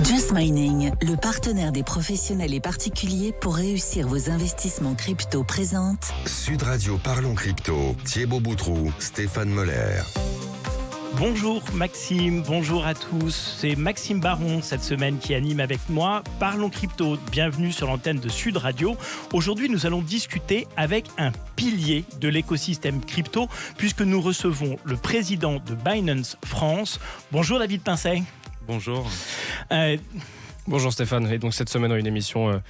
Just Mining, le partenaire des professionnels et particuliers pour réussir vos investissements crypto présente Sud Radio Parlons Crypto, Thibaut Boutroux, Stéphane Moller. Bonjour Maxime, bonjour à tous. C'est Maxime Baron cette semaine qui anime avec moi Parlons Crypto. Bienvenue sur l'antenne de Sud Radio. Aujourd'hui, nous allons discuter avec un pilier de l'écosystème crypto puisque nous recevons le président de Binance France. Bonjour David Pincet. Bonjour. Bonjour Stéphane. Et donc cette semaine, on a une émission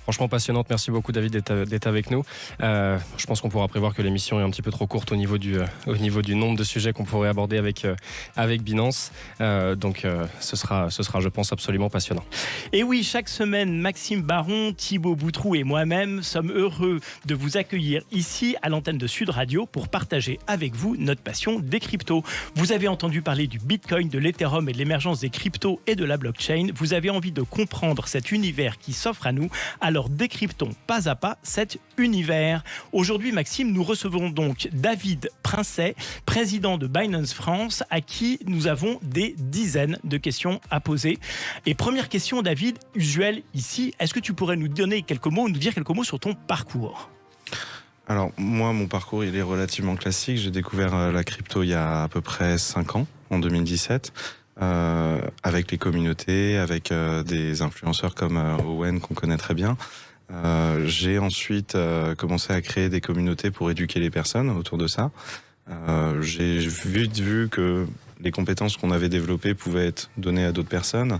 franchement passionnante. Merci beaucoup David d'être avec nous. Je pense qu'on pourra prévoir que l'émission est un petit peu trop courte au niveau du nombre de sujets qu'on pourrait aborder avec Binance. Donc ce sera, je pense, absolument passionnant. Et oui, chaque semaine, Maxime Baron, Thibaut Boutroux et moi-même sommes heureux de vous accueillir ici à l'antenne de Sud Radio pour partager avec vous notre passion des cryptos. Vous avez entendu parler du Bitcoin, de l'Ethereum et de l'émergence des cryptos et de la blockchain. Vous avez envie de comprendre cet univers qui s'offre à nous. Alors décryptons pas à pas cet univers. Aujourd'hui, Maxime, nous recevons donc David Pincet, président de Binance France, à qui nous avons des dizaines de questions à poser. Et première question, David, usuelle ici, est-ce que tu pourrais nous dire quelques mots sur ton parcours ? Alors moi, mon parcours, il est relativement classique. J'ai découvert la crypto il y a à peu près 5 ans, en 2017. Avec les communautés, avec des influenceurs comme Owen qu'on connaît très bien. J'ai ensuite commencé à créer des communautés pour éduquer les personnes autour de ça. J'ai vite vu que les compétences qu'on avait développées pouvaient être données à d'autres personnes.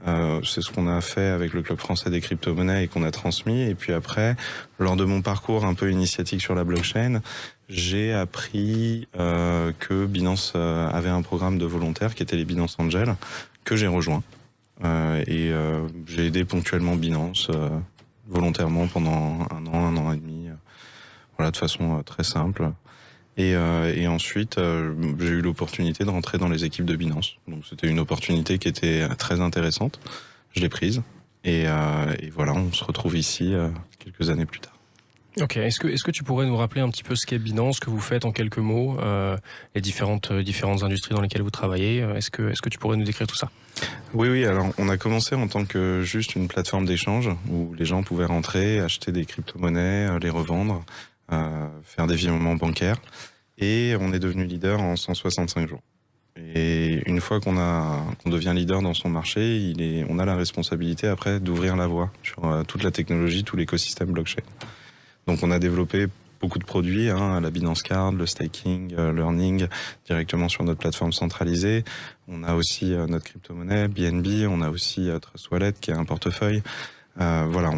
C'est ce qu'on a fait avec le Club français des crypto-monnaies et qu'on a transmis. Et puis après, lors de mon parcours un peu initiatique sur la blockchain, j'ai appris que Binance avait un programme de volontaires qui était les Binance Angels, que j'ai rejoint. Et j'ai aidé ponctuellement Binance volontairement pendant un an et demi, voilà, de façon très simple. Et ensuite, j'ai eu l'opportunité de rentrer dans les équipes de Binance. Donc c'était une opportunité qui était très intéressante. Je l'ai prise. Et voilà, on se retrouve ici quelques années plus tard. Ok, est-ce que tu pourrais nous rappeler un petit peu ce qu'est Binance, ce que vous faites en quelques mots, les différentes industries dans lesquelles vous travaillez, est-ce que tu pourrais nous décrire tout ça ? Oui, alors on a commencé en tant que juste une plateforme d'échange où les gens pouvaient rentrer, acheter des crypto-monnaies, les revendre, faire des virements bancaires, et on est devenu leader en 165 jours. Et une fois qu'on devient leader dans son marché, on a la responsabilité après d'ouvrir la voie sur toute la technologie, tout l'écosystème blockchain. Donc on a développé beaucoup de produits, la Binance Card, le staking, l'earning directement sur notre plateforme centralisée. On a aussi notre crypto-monnaie, BNB, on a aussi Trust Wallet qui est un portefeuille. Voilà,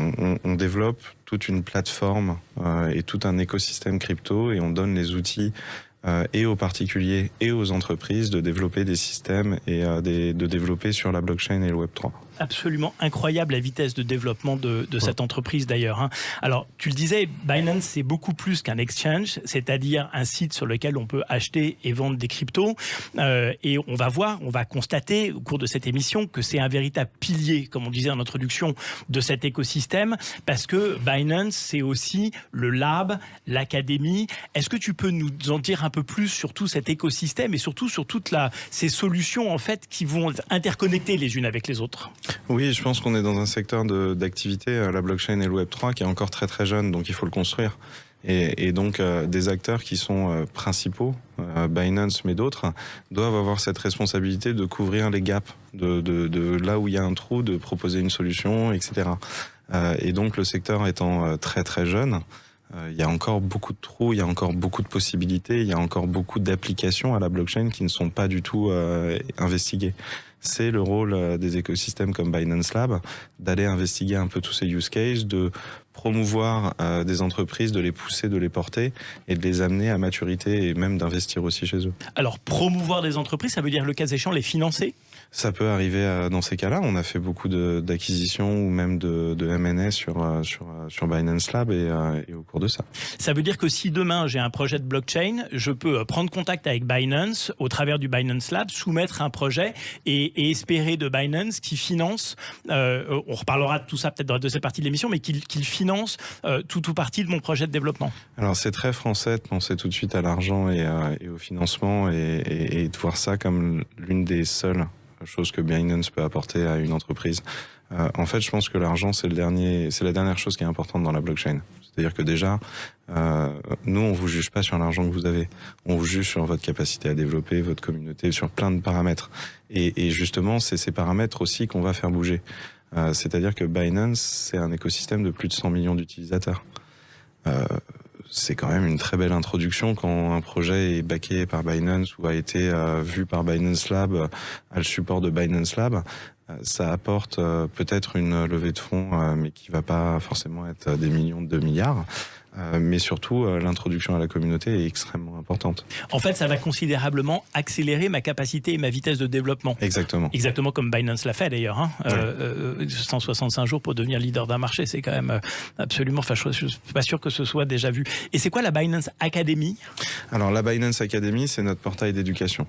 on développe toute une plateforme et tout un écosystème crypto et on donne les outils et aux particuliers et aux entreprises de développer des systèmes et de développer sur la blockchain et le Web3. Absolument incroyable la vitesse de développement de cette entreprise d'ailleurs. Alors, tu le disais, Binance, c'est beaucoup plus qu'un exchange, c'est-à-dire un site sur lequel on peut acheter et vendre des cryptos. Et on va constater au cours de cette émission que c'est un véritable pilier, comme on disait en introduction, de cet écosystème, parce que Binance, c'est aussi le lab, l'académie. Est-ce que tu peux nous en dire un peu plus sur tout cet écosystème et surtout sur toutes ces solutions en fait qui vont interconnecter les unes avec les autres ? Oui, je pense qu'on est dans un secteur d'activité, la blockchain et le Web3, qui est encore très très jeune, donc il faut le construire. Et donc des acteurs qui sont principaux, Binance mais d'autres, doivent avoir cette responsabilité de couvrir les gaps, de là où il y a un trou, de proposer une solution, etc. Et donc le secteur étant très très jeune, il y a encore beaucoup de trous, il y a encore beaucoup de possibilités, il y a encore beaucoup d'applications à la blockchain qui ne sont pas du tout investiguées. C'est le rôle des écosystèmes comme Binance Lab d'aller investiguer un peu tous ces use cases, de promouvoir des entreprises, de les pousser, de les porter et de les amener à maturité et même d'investir aussi chez eux. Alors promouvoir des entreprises, ça veut dire le cas échéant les financer ? Ça peut arriver dans ces cas-là. On a fait beaucoup d'acquisitions ou même de M&A sur Binance Lab et au cours de ça. Ça veut dire que si demain j'ai un projet de blockchain, je peux prendre contact avec Binance au travers du Binance Lab, soumettre un projet et espérer de Binance qui finance, on reparlera de tout ça peut-être dans la deuxième partie de l'émission, mais qu'il finance tout ou partie de mon projet de développement. Alors c'est très français de penser tout de suite à l'argent et au financement et de voir ça comme l'une des seules chose que Binance peut apporter à une entreprise. En fait, je pense que l'argent, c'est la dernière chose qui est importante dans la blockchain. C'est-à-dire que déjà, nous, on vous juge pas sur l'argent que vous avez. On vous juge sur votre capacité à développer votre communauté, sur plein de paramètres. Et justement, c'est ces paramètres aussi qu'on va faire bouger. C'est-à-dire que Binance, c'est un écosystème de plus de 100 millions d'utilisateurs. C'est quand même une très belle introduction quand un projet est backé par Binance ou a été vu par Binance Lab, a le support de Binance Lab. Ça apporte peut-être une levée de fonds, mais qui va pas forcément être des millions de milliards. Mais surtout, l'introduction à la communauté est extrêmement importante. En fait, ça va considérablement accélérer ma capacité et ma vitesse de développement. Exactement. Exactement comme Binance l'a fait d'ailleurs. Hein. Ouais. 165 jours pour devenir leader d'un marché, c'est quand même absolument... Enfin, je ne suis pas sûr que ce soit déjà vu. Et c'est quoi la Binance Academy ? Alors, la Binance Academy, c'est notre portail d'éducation.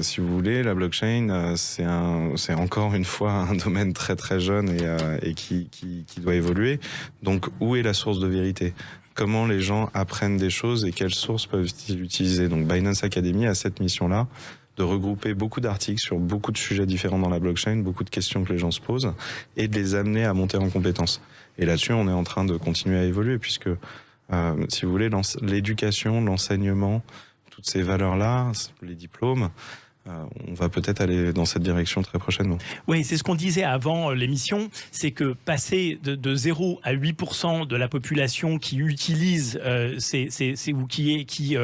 Si vous voulez, la blockchain, c'est encore une fois un domaine très très jeune et qui doit évoluer. Donc, où est la source de vérité ? Comment les gens apprennent des choses et quelles sources peuvent-ils utiliser ? Donc Binance Academy a cette mission-là de regrouper beaucoup d'articles sur beaucoup de sujets différents dans la blockchain, beaucoup de questions que les gens se posent et de les amener à monter en compétences. Et là-dessus, on est en train de continuer à évoluer puisque, si vous voulez, l'éducation, l'enseignement, toutes ces valeurs-là, les diplômes, on va peut-être aller dans cette direction très prochainement. Oui, c'est ce qu'on disait avant l'émission, c'est que passer de 0 à 8% de la population qui utilise ou qui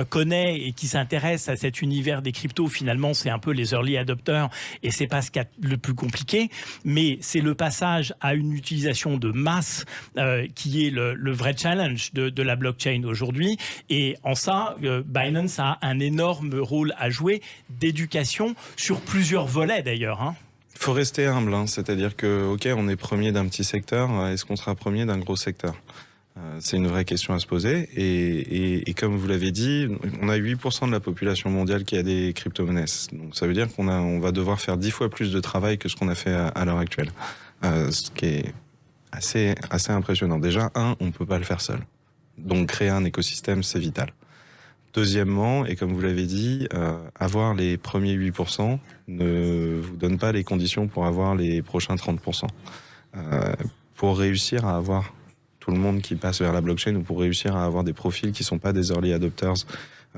connaît et qui s'intéresse à cet univers des cryptos, finalement, c'est un peu les early adopters et c'est pas ce qu'il y a le plus compliqué, mais c'est le passage à une utilisation de masse qui est le vrai challenge de la blockchain aujourd'hui. Et en ça, Binance a un énorme rôle à jouer d'éducation sur plusieurs volets d'ailleurs. Hein. Il faut rester humble, hein. C'est-à-dire que, ok, on est premier d'un petit secteur, est-ce qu'on sera premier d'un gros secteur ? C'est une vraie question à se poser. Et comme vous l'avez dit, on a 8% de la population mondiale qui a des crypto-monnaies. Donc ça veut dire qu'on va devoir faire 10 fois plus de travail que ce qu'on a fait à l'heure actuelle. Ce qui est assez impressionnant. Déjà, on ne peut pas le faire seul. Donc créer un écosystème, c'est vital. Deuxièmement, et comme vous l'avez dit, avoir les premiers 8% ne vous donne pas les conditions pour avoir les prochains 30%. Pour réussir à avoir tout le monde qui passe vers la blockchain ou pour réussir à avoir des profils qui ne sont pas des early adopters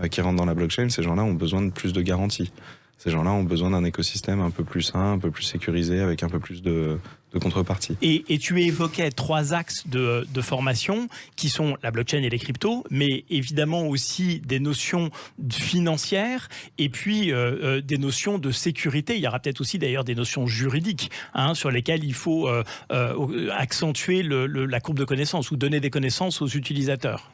qui rentrent dans la blockchain, ces gens-là ont besoin de plus de garanties. Ces gens-là ont besoin d'un écosystème un peu plus sain, un peu plus sécurisé, avec un peu plus de contrepartie. Et tu évoquais 3 axes de formation qui sont la blockchain et les cryptos, mais évidemment aussi des notions financières et puis des notions de sécurité. Il y aura peut-être aussi d'ailleurs des notions juridiques sur lesquelles il faut accentuer la courbe de connaissances ou donner des connaissances aux utilisateurs.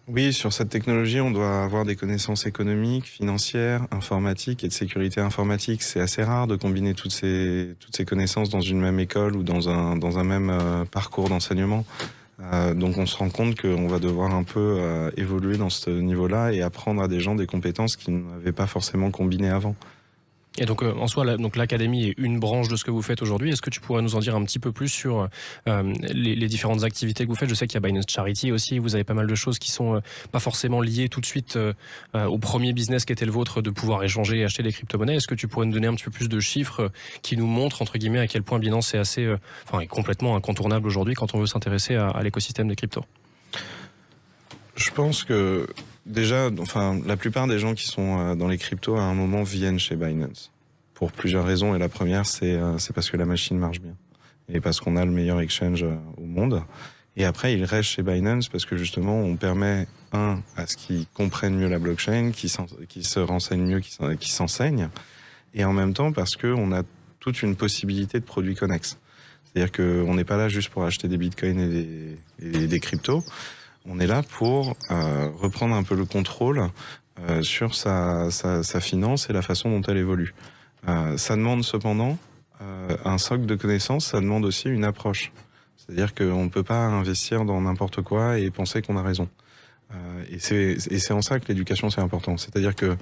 Oui, sur cette technologie, on doit avoir des connaissances économiques, financières, informatiques et de sécurité informatique. C'est assez rare de combiner toutes ces connaissances dans une même école ou dans un même parcours d'enseignement. Donc on se rend compte qu'on va devoir un peu évoluer dans ce niveau-là et apprendre à des gens des compétences qu'ils n'avaient pas forcément combinées avant. Et donc en soi, l'académie est une branche de ce que vous faites aujourd'hui. Est-ce que tu pourrais nous en dire un petit peu plus sur les différentes activités que vous faites ? Je sais qu'il y a Binance Charity aussi. Vous avez pas mal de choses qui sont pas forcément liées tout de suite au premier business qui était le vôtre de pouvoir échanger et acheter des crypto-monnaies. Est-ce que tu pourrais nous donner un petit peu plus de chiffres qui nous montrent entre guillemets à quel point Binance est est complètement incontournable aujourd'hui quand on veut s'intéresser à l'écosystème des cryptos ? Je pense que déjà, la plupart des gens qui sont dans les cryptos à un moment viennent chez Binance pour plusieurs raisons. Et la première, c'est parce que la machine marche bien et parce qu'on a le meilleur exchange au monde. Et après, ils restent chez Binance parce que justement, on permet à ce qu'ils comprennent mieux la blockchain, qu'ils se renseignent mieux, qu'ils s'enseignent, et en même temps parce que on a toute une possibilité de produits connexes. C'est-à-dire qu'on n'est pas là juste pour acheter des bitcoins et des cryptos. On est là pour reprendre un peu le contrôle sur sa finance et la façon dont elle évolue. Ça demande cependant un socle de connaissances, ça demande aussi une approche. C'est-à-dire qu'on ne peut pas investir dans n'importe quoi et penser qu'on a raison. Et c'est en ça que l'éducation, c'est important. C'est-à-dire que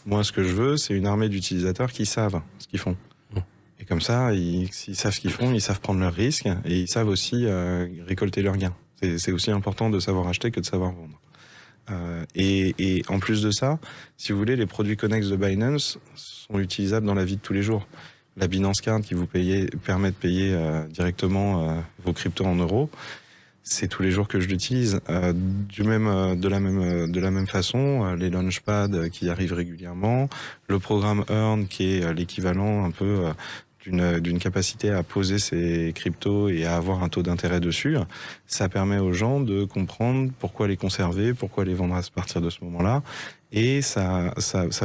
moi, ce que je veux, c'est une armée d'utilisateurs qui savent ce qu'ils font. Et comme ça, s'ils savent ce qu'ils font, ils savent prendre leurs risques et ils savent aussi récolter leurs gains. C'est aussi important de savoir acheter que de savoir vendre. Et en plus de ça, si vous voulez, les produits connexes de Binance sont utilisables dans la vie de tous les jours. La Binance Card qui vous permet de payer directement vos cryptos en euros, c'est tous les jours que je l'utilise. De la même façon, les launchpads qui arrivent régulièrement, le programme Earn qui est l'équivalent un peu d'une capacité à poser ses cryptos et à avoir un taux d'intérêt dessus, ça permet aux gens de comprendre pourquoi les conserver, pourquoi les vendre à partir de ce moment-là, et ça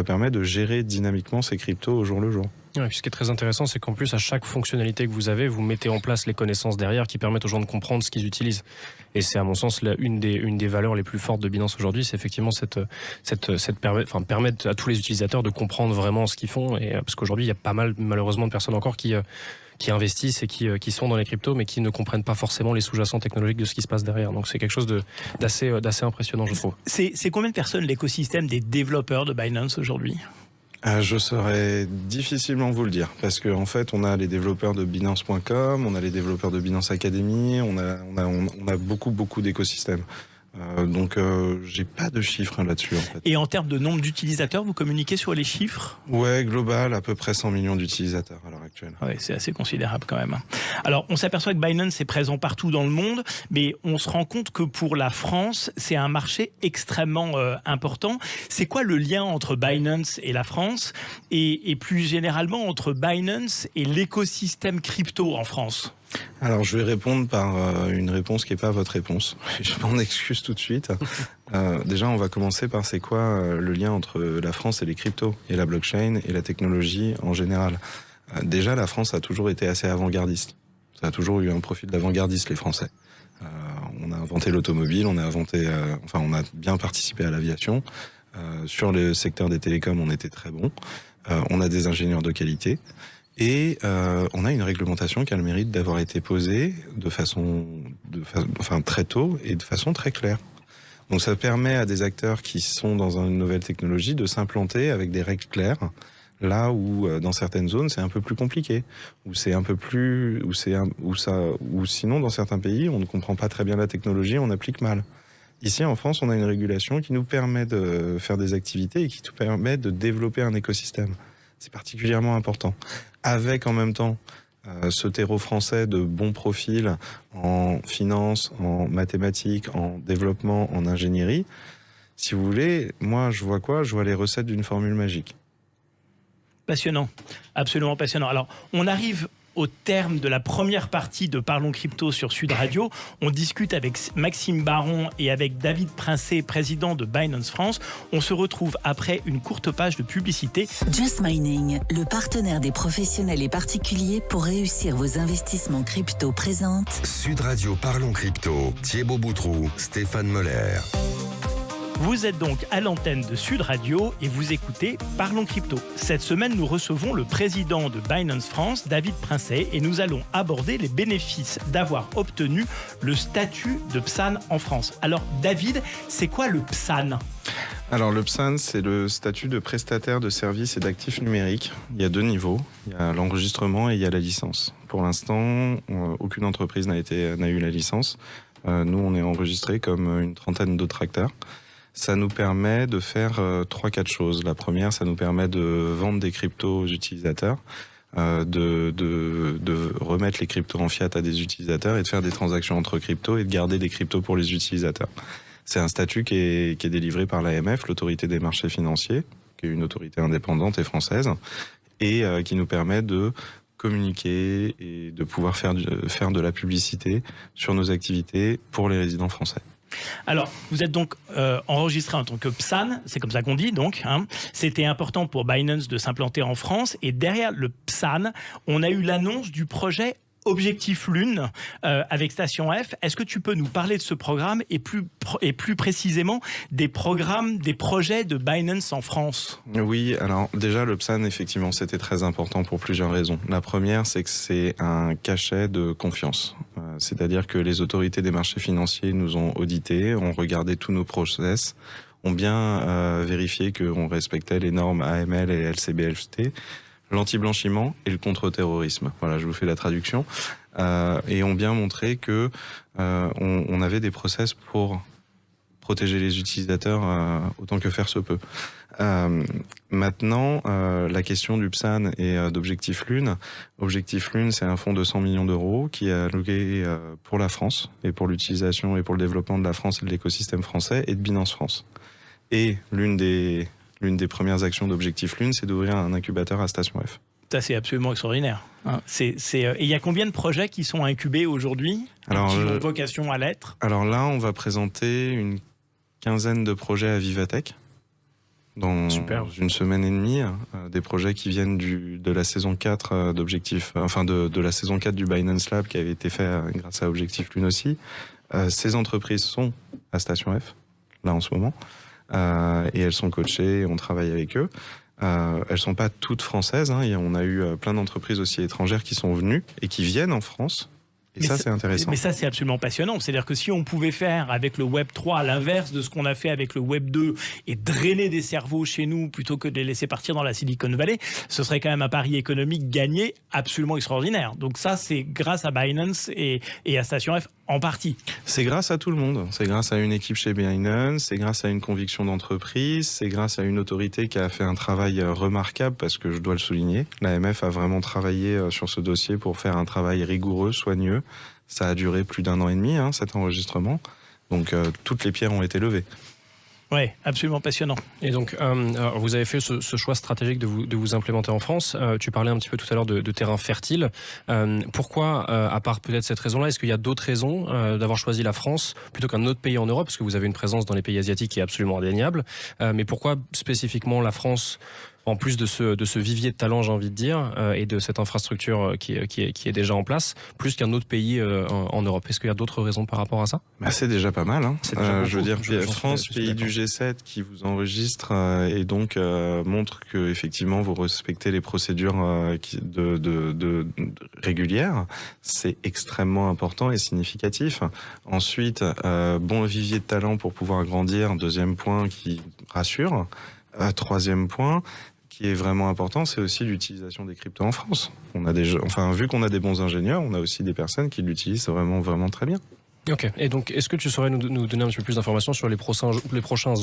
permet de gérer dynamiquement ces cryptos au jour le jour. Ouais, puis ce qui est très intéressant, c'est qu'en plus, à chaque fonctionnalité que vous avez, vous mettez en place les connaissances derrière qui permettent aux gens de comprendre ce qu'ils utilisent. Et c'est à mon sens une des valeurs les plus fortes de Binance aujourd'hui, c'est effectivement permettre à tous les utilisateurs de comprendre vraiment ce qu'ils font. Et parce qu'aujourd'hui, il y a pas mal, malheureusement, de personnes encore qui investissent et qui sont dans les cryptos, mais qui ne comprennent pas forcément les sous-jacents technologiques de ce qui se passe derrière. Donc c'est quelque chose d'assez impressionnant, je trouve. C'est combien de personnes l'écosystème des développeurs de Binance aujourd'hui ? Je saurais difficilement vous le dire, parce qu'en fait, on a les développeurs de Binance.com, on a les développeurs de Binance Academy, on a beaucoup d'écosystèmes. Donc, j'ai pas de chiffres là-dessus, en fait. Et en termes de nombre d'utilisateurs, vous communiquez sur les chiffres ? Ouais, global, à peu près 100 millions d'utilisateurs à l'heure actuelle. Ouais, c'est assez considérable quand même. Alors, on s'aperçoit que Binance est présent partout dans le monde, mais on se rend compte que pour la France, c'est un marché extrêmement important. C'est quoi le lien entre Binance et la France et plus généralement entre Binance et l'écosystème crypto en France ? Alors, je vais répondre par une réponse qui n'est pas votre réponse. Je m'en excuse tout de suite. Déjà, on va commencer par c'est quoi le lien entre la France et les cryptos, et la blockchain, et la technologie en général. Déjà, la France a toujours été assez avant-gardiste. Ça a toujours eu un profil d'avant-gardiste, les Français. On a inventé l'automobile, on a bien participé à l'aviation. Sur le secteur des télécoms, on était très bon. On a des ingénieurs de qualité. Et on a une réglementation qui a le mérite d'avoir été posée de façon très tôt et de façon très claire. Donc ça permet à des acteurs qui sont dans une nouvelle technologie de s'implanter avec des règles claires, là où dans certaines zones c'est un peu plus compliqué, ou sinon dans certains pays on ne comprend pas très bien la technologie, on applique mal. Ici en France, on a une régulation qui nous permet de faire des activités et qui nous permet de développer un écosystème. C'est particulièrement important. Avec en même temps ce terreau français de bons profils en finance, en mathématiques, en développement, en ingénierie. Si vous voulez, moi je vois quoi ? Je vois les recettes d'une formule magique. Passionnant, absolument passionnant. Alors, on arrive au terme de la première partie de Parlons Crypto sur Sud Radio. On discute avec Maxime Baron et avec David Princé, président de Binance France. On se retrouve après une courte page de publicité. Just Mining, le partenaire des professionnels et particuliers pour réussir vos investissements crypto présente Sud Radio Parlons Crypto, Thibaut Boutroux, Stéphane Moller. Vous êtes donc à l'antenne de Sud Radio et vous écoutez Parlons Crypto. Cette semaine, nous recevons le président de Binance France, David Princé, et nous allons aborder les bénéfices d'avoir obtenu le statut de PSAN en France. Alors, David, c'est quoi le PSAN ? Alors le PSAN, c'est le statut de prestataire de services et d'actifs numériques. Il y a 2 niveaux, il y a l'enregistrement et il y a la licence. Pour l'instant, aucune entreprise n'a eu la licence. Nous, on est enregistré comme une trentaine d'autres acteurs. Ça nous permet de faire 3-4 choses. La première, ça nous permet de vendre des cryptos aux utilisateurs, de remettre les cryptos en fiat à des utilisateurs et de faire des transactions entre cryptos et de garder des cryptos pour les utilisateurs. C'est un statut qui est délivré par l'AMF, l'autorité des marchés financiers, qui est une autorité indépendante et française, et qui nous permet de communiquer et de pouvoir faire de la publicité sur nos activités pour les résidents français. Alors, vous êtes donc enregistré en tant que PSAN, c'est comme ça qu'on dit donc. C'était important pour Binance de s'implanter en France. Et derrière le PSAN, on a eu l'annonce du projet Objectif Lune avec Station F. Est-ce que tu peux nous parler de ce programme et plus précisément des projets de Binance en France ? Oui, alors déjà le PSAN, effectivement, c'était très important pour plusieurs raisons. La première, c'est que c'est un cachet de confiance. C'est-à-dire que les autorités des marchés financiers nous ont audités, ont regardé tous nos process, ont bien vérifié qu'on respectait les normes AML et LCBFT, l'anti-blanchiment et le contre-terrorisme. Voilà, je vous fais la traduction. Et ont bien montré que on avait des process pour protéger les utilisateurs autant que faire se peut. Maintenant, la question du PSAN et d'Objectif Lune. Objectif Lune, c'est un fonds de 100 millions d'euros qui est alloué pour la France et pour l'utilisation et pour le développement de la France et de l'écosystème français et de Binance France. Et l'une des premières actions d'Objectif Lune, c'est d'ouvrir un incubateur à Station F. Ça, c'est absolument extraordinaire. Et il y a combien de projets qui sont incubés aujourd'hui, qui ont vocation à l'être? Alors là, on va présenter une quinzaine de projets à Vivatech dans une semaine et demie. Des projets qui viennent de la saison 4 d'Objectif, enfin de la saison 4 du Binance Lab qui avait été fait grâce à Objectif Lune aussi. Ces entreprises sont à Station F, là en ce moment, et elles sont coachées, et on travaille avec eux. Elles sont pas toutes françaises, hein. On a eu plein d'entreprises aussi étrangères qui sont venues et qui viennent en France. Et ça, c'est intéressant. Mais ça, c'est absolument passionnant. C'est-à-dire que si on pouvait faire avec le Web 3 à l'inverse de ce qu'on a fait avec le Web 2 et drainer des cerveaux chez nous plutôt que de les laisser partir dans la Silicon Valley, ce serait quand même un pari économique gagné absolument extraordinaire. Donc ça, c'est grâce à Binance et à Station F en partie. C'est grâce à tout le monde. C'est grâce à une équipe chez Binance, c'est grâce à une conviction d'entreprise, c'est grâce à une autorité qui a fait un travail remarquable, parce que je dois le souligner. L'AMF a vraiment travaillé sur ce dossier pour faire un travail rigoureux, soigneux. Ça a duré plus d'1 an et demi, cet enregistrement. Donc toutes les pierres ont été levées. Oui, absolument passionnant. Et donc, vous avez fait ce choix stratégique de vous implémenter en France. Tu parlais un petit peu tout à l'heure de terrain fertile. Pourquoi, à part peut-être cette raison-là, est-ce qu'il y a d'autres raisons d'avoir choisi la France plutôt qu'un autre pays en Europe? Parce que vous avez une présence dans les pays asiatiques qui est absolument indéniable. Mais pourquoi spécifiquement la France, en plus de ce vivier de talent, j'ai envie de dire, et de cette infrastructure qui est déjà en place, plus qu'un autre pays en Europe? Est-ce qu'il y a d'autres raisons par rapport à ça? C'est déjà pas mal. Je veux dire, France, pays du G7 qui vous enregistre et donc montre que effectivement vous respectez les procédures régulières. C'est extrêmement important et significatif. Ensuite, bon vivier de talent pour pouvoir grandir. Deuxième point qui rassure. Troisième point, qui est vraiment important, c'est aussi l'utilisation des cryptos en France. Vu qu'on a des bons ingénieurs, on a aussi des personnes qui l'utilisent vraiment, vraiment très bien. Ok. Et donc, est-ce que tu saurais nous donner un petit peu plus d'informations sur les prochains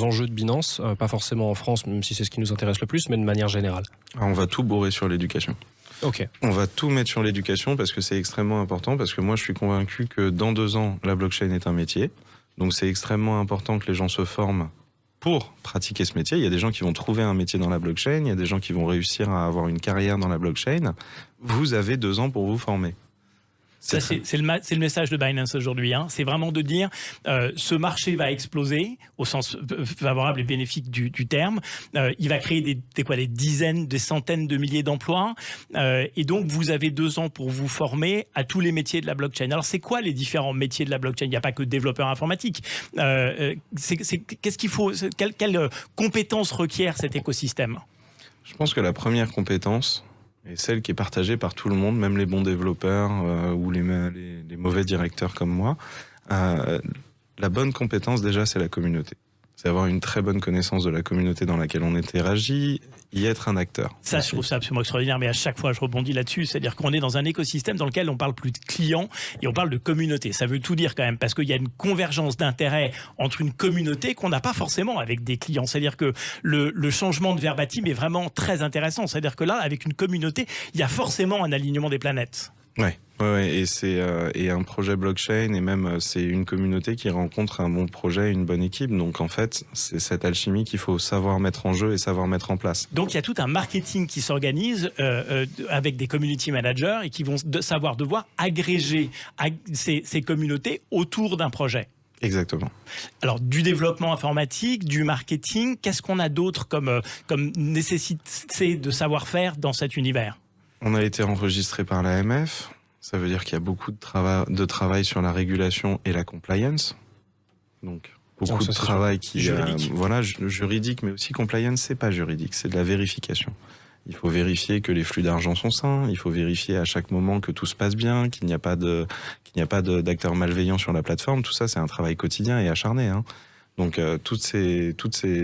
enjeux de Binance, pas forcément en France, même si c'est ce qui nous intéresse le plus, mais de manière générale? Alors, on va tout bourrer sur l'éducation. Ok. On va tout mettre sur l'éducation parce que c'est extrêmement important, parce que moi, je suis convaincu que dans 2 ans, la blockchain est un métier. Donc, c'est extrêmement important que les gens se forment pour pratiquer ce métier. Il y a des gens qui vont trouver un métier dans la blockchain, il y a des gens qui vont réussir à avoir une carrière dans la blockchain. Vous avez 2 ans pour vous former. C'est le message de Binance aujourd'hui. C'est vraiment de dire ce marché va exploser au sens favorable et bénéfique du terme. Il va créer des dizaines, des centaines de milliers d'emplois. Et donc, vous avez 2 ans pour vous former à tous les métiers de la blockchain. Alors, c'est quoi les différents métiers de la blockchain? Il n'y a pas que développeur informatique. Qu'est-ce qu'il faut? Quelle compétence requiert cet écosystème? Je pense que la première compétence, et celle qui est partagée par tout le monde, même les bons développeurs ou les mauvais directeurs comme moi, la bonne compétence déjà, c'est la communauté. C'est avoir une très bonne connaissance de la communauté dans laquelle on interagit, y être un acteur. Ça, je trouve ça absolument extraordinaire, mais à chaque fois, je rebondis là-dessus. C'est-à-dire qu'on est dans un écosystème dans lequel on parle plus de clients et on parle de communauté. Ça veut tout dire quand même, parce qu'il y a une convergence d'intérêts entre une communauté qu'on n'a pas forcément avec des clients. C'est-à-dire que le changement de verbatim est vraiment très intéressant. C'est-à-dire que là, avec une communauté, il y a forcément un alignement des planètes. Ouais, et c'est un projet blockchain, et même c'est une communauté qui rencontre un bon projet, une bonne équipe. Donc en fait, c'est cette alchimie qu'il faut savoir mettre en jeu et savoir mettre en place. Donc il y a tout un marketing qui s'organise avec des community managers et qui vont devoir agréger ces communautés autour d'un projet. Exactement. Alors, du développement informatique, du marketing, qu'est-ce qu'on a d'autre comme nécessité de savoir-faire dans cet univers? On a été enregistré par l'AMF. Ça veut dire qu'il y a beaucoup de travail sur la régulation et la compliance. Donc, beaucoup de travail juridique, mais aussi compliance, c'est pas juridique, c'est de la vérification. Il faut vérifier que les flux d'argent sont sains, il faut vérifier à chaque moment que tout se passe bien, qu'il n'y a pas d'acteurs malveillants sur la plateforme. Tout ça, c'est un travail quotidien et acharné. Donc, toutes ces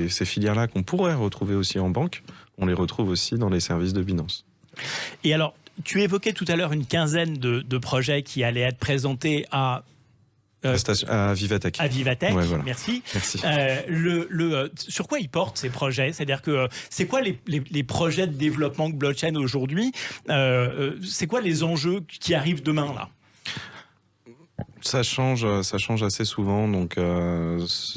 filières-là qu'on pourrait retrouver aussi en banque, on les retrouve aussi dans les services de Binance. Et alors, tu évoquais tout à l'heure une quinzaine de projets qui allaient être présentés à À Vivatech. À Vivatech, Ouais, voilà. merci. Merci. Sur quoi ils portent ces projets ? C'est-à-dire que c'est quoi les projets de développement de blockchain aujourd'hui ? C'est quoi les enjeux qui arrivent demain là ? Ça change assez souvent. Donc,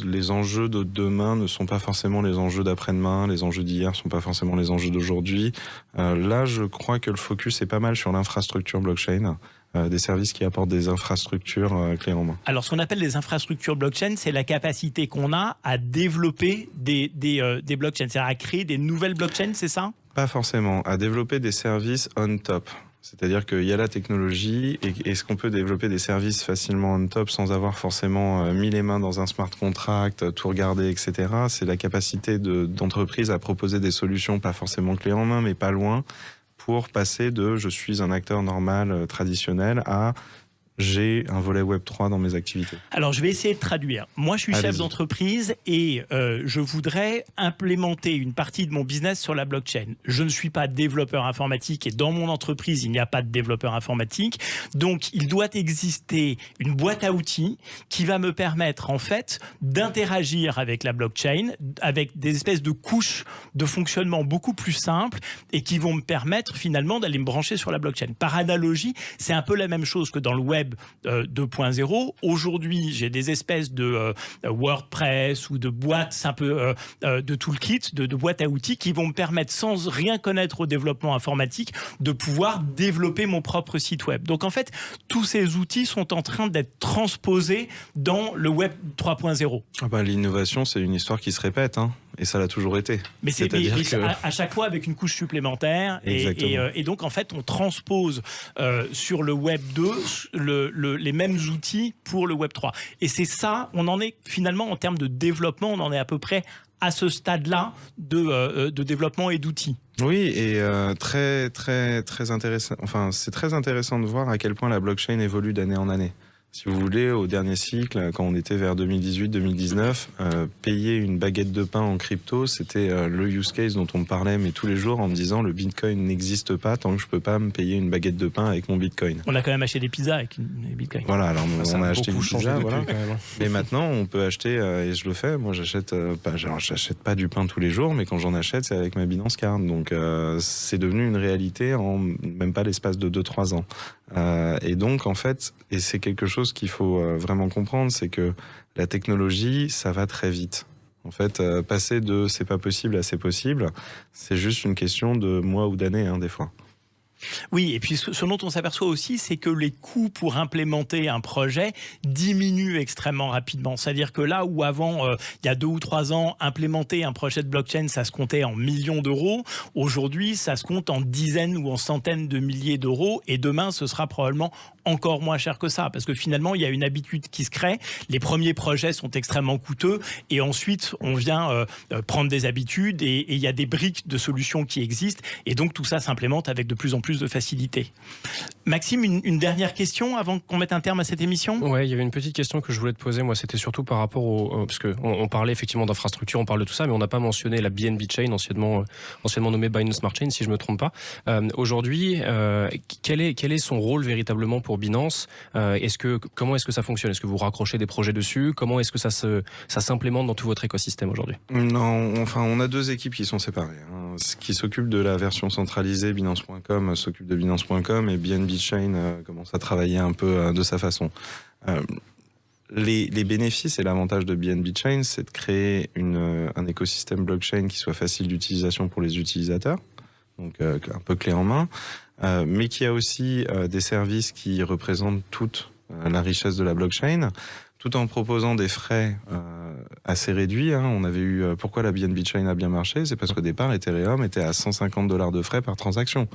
les enjeux de demain ne sont pas forcément les enjeux d'après-demain. Les enjeux d'hier ne sont pas forcément les enjeux d'aujourd'hui. Là, je crois que le focus est pas mal sur l'infrastructure blockchain. Des services qui apportent des infrastructures clés en main. Alors, ce qu'on appelle les infrastructures blockchain, c'est la capacité qu'on a à développer des blockchains, c'est-à-dire à créer des nouvelles blockchains, c'est ça ? Pas forcément. À développer des services on top. C'est-à-dire qu'il y a la technologie et est-ce qu'on peut développer des services facilement on top sans avoir forcément mis les mains dans un smart contract, tout regarder, etc. C'est la capacité d'entreprise à proposer des solutions, pas forcément clés en main, mais pas loin, pour passer de « je suis un acteur normal, traditionnel » à « j'ai un volet Web3 dans mes activités ». Alors, je vais essayer de traduire. Moi, je suis chef d'entreprise et je voudrais implémenter une partie de mon business sur la blockchain. Je ne suis pas développeur informatique et dans mon entreprise, il n'y a pas de développeur informatique. Donc, il doit exister une boîte à outils qui va me permettre, en fait, d'interagir avec la blockchain, avec des espèces de couches de fonctionnement beaucoup plus simples et qui vont me permettre, finalement, d'aller me brancher sur la blockchain. Par analogie, c'est un peu la même chose que dans le web 2.0. Aujourd'hui, j'ai des espèces de WordPress ou de boîtes un peu de toolkit, de boîtes à outils qui vont me permettre, sans rien connaître au développement informatique, de pouvoir développer mon propre site web. Donc en fait, tous ces outils sont en train d'être transposés dans le web 3.0. L'innovation, c'est une histoire qui se répète, hein, et ça l'a toujours été. Mais c'est à chaque fois avec une couche supplémentaire. Et donc en fait, on transpose sur le web 2 les mêmes outils pour le Web 3. Et c'est ça, on en est finalement en termes de développement, on en est à peu près à ce stade-là de développement et d'outils. Oui, et très intéressant. Enfin, c'est très intéressant de voir à quel point la blockchain évolue d'année en année. Si vous voulez, au dernier cycle, quand on était vers 2018-2019, payer une baguette de pain en crypto, c'était le use case dont on me parlait, mais tous les jours, en me disant le Bitcoin n'existe pas tant que je peux pas me payer une baguette de pain avec mon Bitcoin. On a quand même acheté des pizzas avec les Bitcoins. Voilà, alors on a acheté une pizza, voilà. Quand même. Mais maintenant, on peut acheter, et je le fais, moi j'achète pas du pain tous les jours, mais quand j'en achète, c'est avec ma Binance Card. Donc c'est devenu une réalité en même pas l'espace de 2-3 ans. Et donc, en fait, et c'est quelque chose qu'il faut vraiment comprendre, c'est que la technologie, ça va très vite. En fait, passer de c'est pas possible à c'est possible, c'est juste une question de mois ou d'années, hein, des fois. Oui, et puis ce dont on s'aperçoit aussi, c'est que les coûts pour implémenter un projet diminuent extrêmement rapidement. C'est-à-dire que là où avant, il y a 2 ou 3 ans, implémenter un projet de blockchain, ça se comptait en millions d'euros. Aujourd'hui, ça se compte en dizaines ou en centaines de milliers d'euros. Et demain, ce sera probablement encore moins cher que ça. Parce que finalement, il y a une habitude qui se crée. Les premiers projets sont extrêmement coûteux. Et ensuite, on vient prendre des habitudes. Et il y a des briques de solutions qui existent. Et donc, tout ça s'implémente avec de plus en plus de facilité. Maxime, une dernière question avant qu'on mette un terme à cette émission ? Ouais, il y avait une petite question que je voulais te poser. Moi, c'était surtout par rapport parce qu'on parlait effectivement d'infrastructure, on parle de tout ça, mais on n'a pas mentionné la BNB Chain, anciennement nommée Binance Smart Chain, si je me trompe pas. Aujourd'hui, quel est son rôle véritablement pour Binance ? Comment est-ce que ça fonctionne ? Est-ce que vous raccrochez des projets dessus ? Comment est-ce que ça s'implémente dans tout votre écosystème aujourd'hui ? Non, enfin, on a 2 équipes qui sont séparées. Hein. Ce qui s'occupe de la version centralisée, Binance.com s'occupe de Binance.com et BNB Chain commence à travailler un peu de sa façon. Les bénéfices et l'avantage de BNB Chain, c'est de créer un écosystème blockchain qui soit facile d'utilisation pour les utilisateurs, donc un peu clé en main, mais qui a aussi des services qui représentent toute la richesse de la blockchain, tout en proposant des frais assez réduits. Hein. On avait eu pourquoi la BNB Chain a bien marché, c'est parce qu'au départ, Ethereum était à $150 de frais par transaction.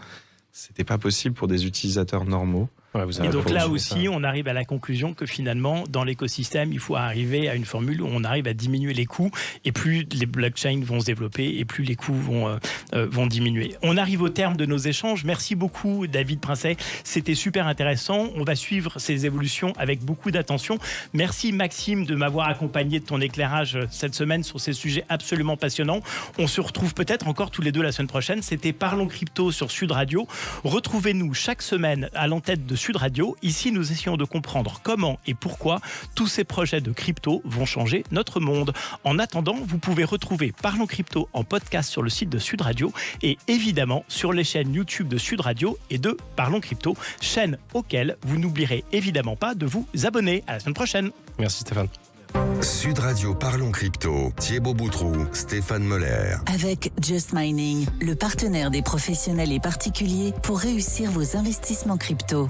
C'était pas possible pour des utilisateurs normaux. Ouais, et donc là aussi, on arrive à la conclusion que finalement, dans l'écosystème, il faut arriver à une formule où on arrive à diminuer les coûts. Et plus les blockchains vont se développer et plus les coûts vont diminuer. On arrive au terme de nos échanges. Merci beaucoup, David Princet. C'était super intéressant. On va suivre ces évolutions avec beaucoup d'attention. Merci, Maxime, de m'avoir accompagné de ton éclairage cette semaine sur ces sujets absolument passionnants. On se retrouve peut-être encore tous les deux la semaine prochaine. C'était Parlons Crypto sur Sud Radio. Retrouvez-nous chaque semaine à l'antenne de Sud Radio. Ici, nous essayons de comprendre comment et pourquoi tous ces projets de crypto vont changer notre monde. En attendant, vous pouvez retrouver Parlons Crypto en podcast sur le site de Sud Radio et évidemment sur les chaînes YouTube de Sud Radio et de Parlons Crypto, chaîne auxquelles vous n'oublierez évidemment pas de vous abonner. À la semaine prochaine. Merci Stéphane. Sud Radio Parlons Crypto, Thibaut Boutroux, Stéphane Moller. Avec Just Mining, le partenaire des professionnels et particuliers pour réussir vos investissements crypto.